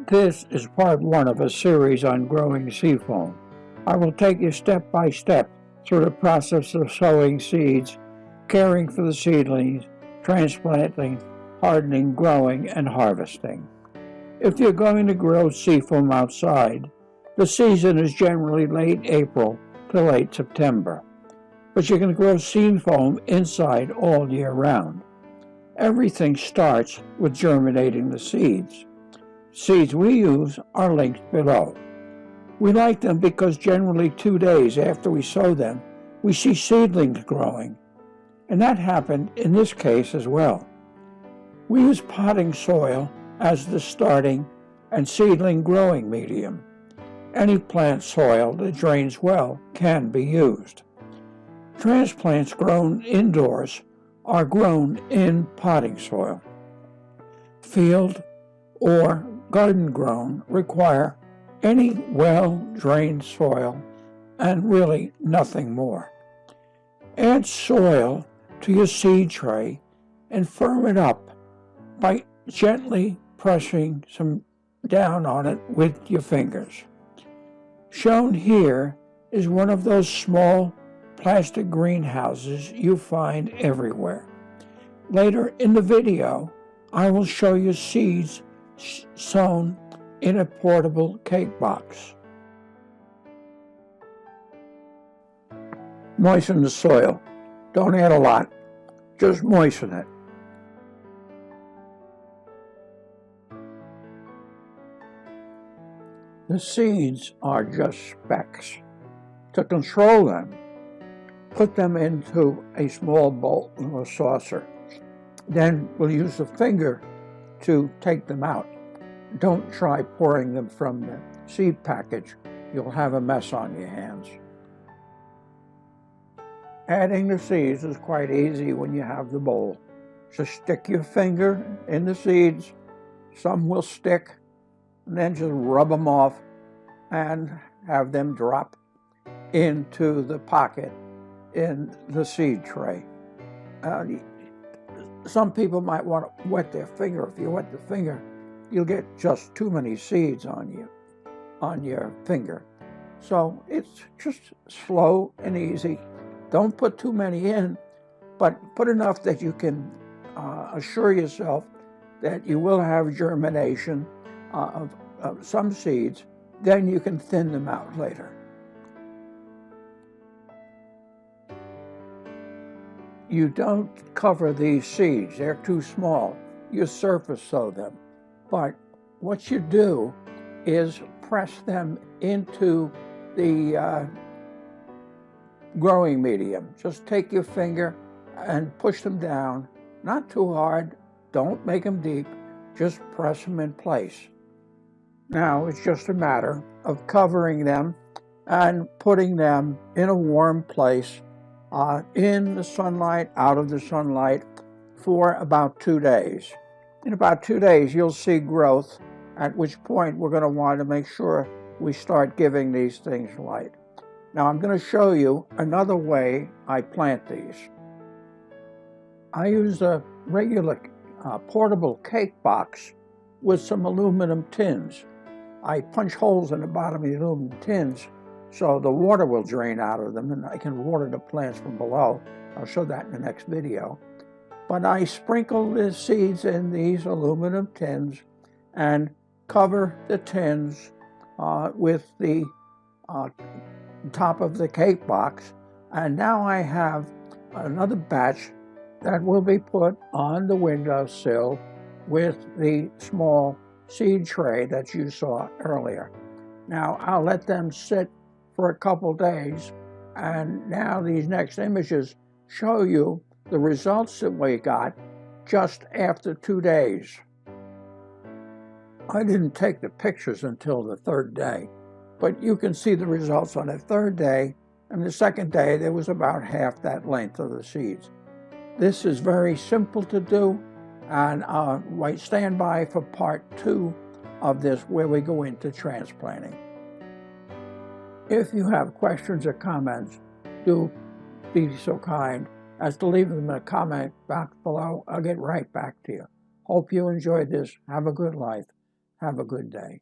This is part one of a series on growing seafoam. I will take you step by step through the process of sowing seeds, caring for the seedlings, transplanting, hardening, growing, and harvesting. If you're going to grow seafoam outside, the season is generally late April to late September. But you can grow seafoam inside all year round. Everything starts with germinating the seeds. Seeds we use are linked below. We like them because generally 2 days after we sow them, we see seedlings growing. And that happened in this case as well. We use potting soil as the starting and seedling growing medium. Any plant soil that drains well can be used. Transplants grown indoors are grown in potting soil. Field or garden grown require any well-drained soil and really nothing more. Add soil to your seed tray and firm it up by gently pressing some down on it with your fingers. Shown here is one of those small plastic greenhouses you find everywhere. Later in the video, I will show you seeds sown in a portable cake box. Moisten the soil. Don't add a lot, just moisten it. The seeds are just specks. To control them, put them into a small bowl or saucer. Then we'll use the finger to take them out. Don't try pouring them from the seed package. You'll have a mess on your hands. Adding the seeds is quite easy when you have the bowl. Just stick your finger in the seeds. Some will stick, and then just rub them off and have them drop into the pocket in the seed tray. Some people might want to wet their finger. If you wet the finger, you'll get just too many seeds on your finger. So it's just slow and easy. Don't put too many in, but put enough that you can assure yourself that you will have germination of some seeds. Then you can thin them out later. You don't cover these seeds, they're too small. You surface sow them. But what you do is press them into the growing medium. Just take your finger and push them down. Not too hard, don't make them deep, just press them in place. Now it's just a matter of covering them and putting them in a warm place, in the sunlight, out of the sunlight, for about 2 days. In about 2 days, you'll see growth, at which point we're going to want to make sure we start giving these things light. Now I'm going to show you another way I plant these. I use a regular portable cake box with some aluminum tins. I punch holes in the bottom of the aluminum tins so the water will drain out of them and I can water the plants from below. I'll show that in the next video. But I sprinkle the seeds in these aluminum tins and cover the tins with the top of the cake box. And now I have another batch that will be put on the windowsill with the small seed tray that you saw earlier. Now I'll let them sit for a couple days, and now these next images show you the results that we got just after 2 days. I didn't take the pictures until the 3rd day, but you can see the results on the 3rd day, and the 2nd day there was about half that length of the seeds. This is very simple to do, and stand by for part 2 of this where we go into transplanting. If you have questions or comments, do be so kind as to leave them in a comment box below. I'll get right back to you. Hope you enjoyed this. Have a good life. Have a good day.